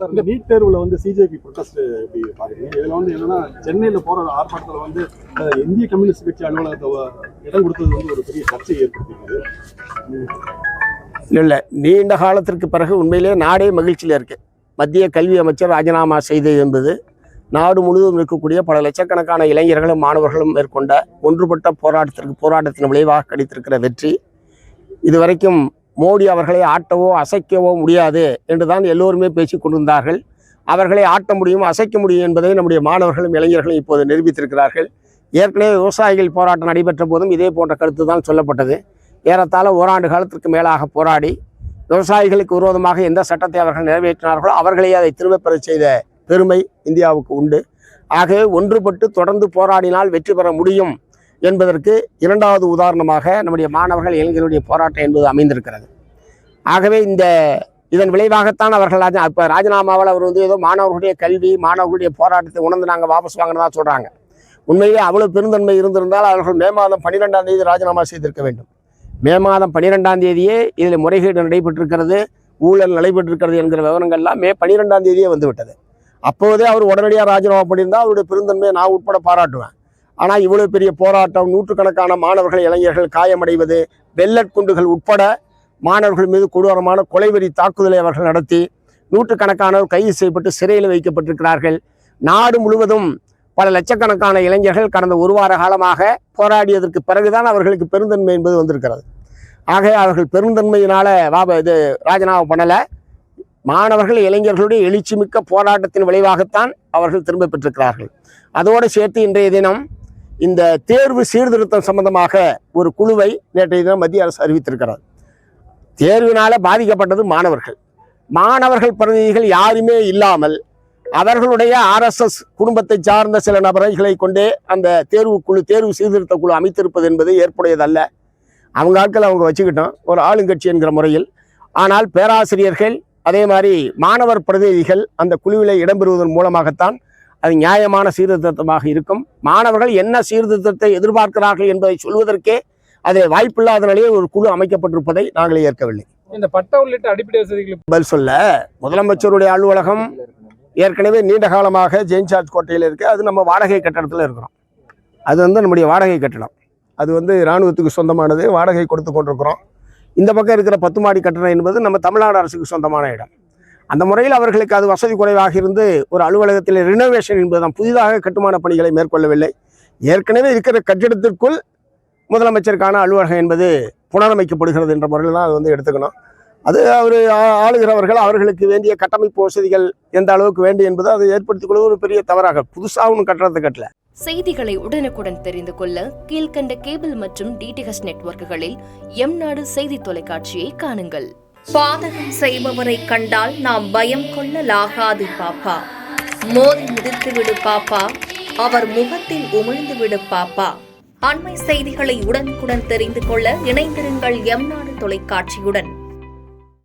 இந்த நீட் தேர்வுல CJP protest எப்படி பாக்குறீங்க? இதுல என்னன்னா சென்னையில போற ஆர்ப்பாட்டத்துல இந்திய கம்யூனிஸ்ட் கட்சி அலுவலகத்தை இடம் கொடுத்தது ஒரு பெரிய சர்ச்சையை ஏற்படுத்திஇருக்குது. இல்லை, நீண்ட காலத்திற்கு பிறகு உண்மையிலே நாடே மகிழ்ச்சியில் இருக்கு. மத்திய கல்வி அமைச்சர் ராஜினாமா செய்தது என்பது நாடு முழுவதும் இருக்கக்கூடிய பல லட்சக்கணக்கான இளைஞர்களும் மாணவர்களும் மேற்கொண்ட ஒன்றுபட்ட போராட்டத்தின் விளைவாக கிடைத்திருக்கிற வெற்றி. இதுவரைக்கும் மோடி அவர்களை ஆட்டவோ அசைக்கவோ முடியாது என்றுதான் எல்லோருமே பேசி கொண்டிருந்தார்கள். அவர்களை ஆட்ட முடியும், அசைக்க முடியும் என்பதை நம்முடைய மாணவர்களும் இளைஞர்களும் இப்போது நிரூபித்திருக்கிறார்கள். ஏற்கனவே விவசாயிகள் போராட்டம் நடைபெற்ற போதும் இதே போன்ற கருத்து தான் சொல்லப்பட்டது. ஏறத்தாழ ஓராண்டு காலத்திற்கு மேலாக போராடி விவசாயிகளுக்கு விரோதமாக எந்த சட்டத்தை அவர்கள் நிறைவேற்றினார்களோ அவர்களே அதை திரும்பப் பெற செய்த பெருமை இந்தியாவுக்கு உண்டு. ஆகவே ஒன்றுபட்டு தொடர்ந்து போராடினால் வெற்றி பெற முடியும் என்பதற்கு இரண்டாவது உதாரணமாக நம்முடைய மாணவர்கள் இளைஞர்களுடைய போராட்டம் என்பது அமைந்திருக்கிறது. ஆகவே இதன் விளைவாகத்தான் அவர்கள் இப்போ ராஜினாமாவில் அவர் ஏதோ மாணவர்களுடைய கல்வி மாணவர்களுடைய போராட்டத்தை உணர்ந்து நாங்கள் வாபஸ் வாங்கினதா சொல்கிறாங்க. உண்மையிலே அவ்வளோ பெருந்தன்மை இருந்திருந்தால் அவர்கள் மே மாதம் 12ஆம் தேதி ராஜினாமா செய்திருக்க வேண்டும். மே மாதம் 12ஆம் தேதியே இதில் முறைகேடு நடைபெற்றிருக்கிறது, ஊழல் நடைபெற்றிருக்கிறது என்கிற விவரங்கள்லாம் மே 12ஆம் தேதியே வந்துவிட்டது. அப்போதே அவர் உடனடியாக ராஜினாமா பண்ணியிருந்தால் அவருடைய பெருந்தன்மையை நான் உட்பட பாராட்டுவேன். ஆனால் இவ்வளோ பெரிய போராட்டம், நூற்றுக்கணக்கான மாணவர்கள் இளைஞர்கள் காயமடைவது, வெள்ளட் குண்டுகள் உட்பட மாணவர்கள் மீது கொடூரமான கொலைவெறி தாக்குதலை அவர்கள் நடத்தி நூற்றுக்கணக்கானோர் கைது செய்யப்பட்டு சிறையில் வைக்கப்பட்டிருக்கிறார்கள். நாடு முழுவதும் பல லட்சக்கணக்கான இளைஞர்கள் கடந்த ஒரு வார காலமாக போராடியதற்கு பிறகுதான் அவர்களுக்கு பெருந்தன்மை என்பது வந்திருக்கிறது. ஆக அவர்கள் பெருந்தன்மையினால ராஜினாமா பண்ணலை. மாணவர்கள் இளைஞர்களுடைய எழுச்சிமிக்க போராட்டத்தின் விளைவாகத்தான் அவர்கள் திரும்ப பெற்றிருக்கிறார்கள். அதோடு சேர்த்து இன்றைய தினம் இந்த தேர்வு சீர்திருத்தம் சம்பந்தமாக ஒரு குழுவை நேற்றைய தினம் மத்திய அரசு அறிவித்திருக்கிறது. தேர்வினால பாதிக்கப்பட்டது மாணவர்கள் பிரதிநிதிகள் யாருமே இல்லாமல் அவர்களுடைய RSS குடும்பத்தை சார்ந்த சில நபர்களை கொண்டே அந்த தேர்வு சீர்திருத்த குழு அமைத்திருப்பது என்பது ஏற்புடையதல்ல. அவங்க ஆட்கள் அவங்க வச்சுக்கிட்டோம் ஒரு ஆளுங்கட்சி என்கிற முறையில். ஆனால் பேராசிரியர்கள் அதே மாதிரி மாணவர் பிரதிநிதிகள் அந்த குழுவில் இடம்பெறுவதன் மூலமாகத்தான் அது நியாயமான சீர்திருத்தமாக இருக்கும். மாணவர்கள் என்ன சீர்திருத்தத்தை எதிர்பார்க்கிறார்கள் என்பதை சொல்வதற்கே அது வாய்ப்பில்லாத நிலையில் ஒரு குழு அமைக்கப்பட்டிருப்பதை நாங்களே ஏற்கவில்லை. இந்த பட்டா உள்ளிட்ட அடிப்படை வசதிகள் பதில் சொல்ல முதலமைச்சருடைய அலுவலகம் ஏற்கனவே நீண்ட காலமாக ஜெயின் சார்ஜ் கோட்டையில் இருக்குது. அது நம்ம வாடகை கட்டடத்தில் இருக்கிறோம். அது நம்முடைய வாடகை கட்டடம். அது இராணுவத்துக்கு சொந்தமானது, வாடகை கொடுத்து கொண்டிருக்கிறோம். இந்த பக்கம் இருக்கிற 10 மாடி கட்டடம் என்பது நம்ம தமிழ்நாடு அரசுக்கு சொந்தமான இடம். அந்த முறையில் அவர்களுக்கு அது வசதி குறைவாக இருந்து ஒரு அலுவலகத்தில் ரினோவேஷன் என்பதுதான், புதிதாக கட்டுமான பணிகளை மேற்கொள்ளவில்லை. ஏற்கனவே இருக்கிற கட்டிடத்திற்குள் முதலமைச்சருக்கான அலுவலகம் என்பது புனரமைக்கப்படுகிறது என்ற முறையில் தான் அது எடுத்துக்கணும். அது அவர் ஆளுகிறவர்கள் அவர்களுக்கு வேண்டிய கட்டமைப்பு வசதிகள் எந்த அளவுக்கு வேண்டும் என்பது அதை ஏற்படுத்திக் கொள்வது ஒரு பெரிய தவறாக புதுசாக ஒன்று கட்டடத்தை கட்டல. செய்திகளை உடனுக்குடன் தெரிந்து கொள்ள கீழ்கண்ட கேபிள் மற்றும் DTH நெட்வொர்க்குகளில் எம்நாடு செய்தி தொலைக்காட்சியை காணுங்கள். பாதகம் செய்பவரை கண்டால் நாம் பயம் கொள்ளலாகாது பாப்பா. மோதி மிதித்து விடு பாப்பா, அவர் முகத்தில் உமிழ்ந்து விடு பாப்பா. அண்மை செய்திகளை உடனுக்குடன் தெரிந்து கொள்ள இணைந்திருங்கள் எம்நாடு தொலைக்காட்சியுடன்.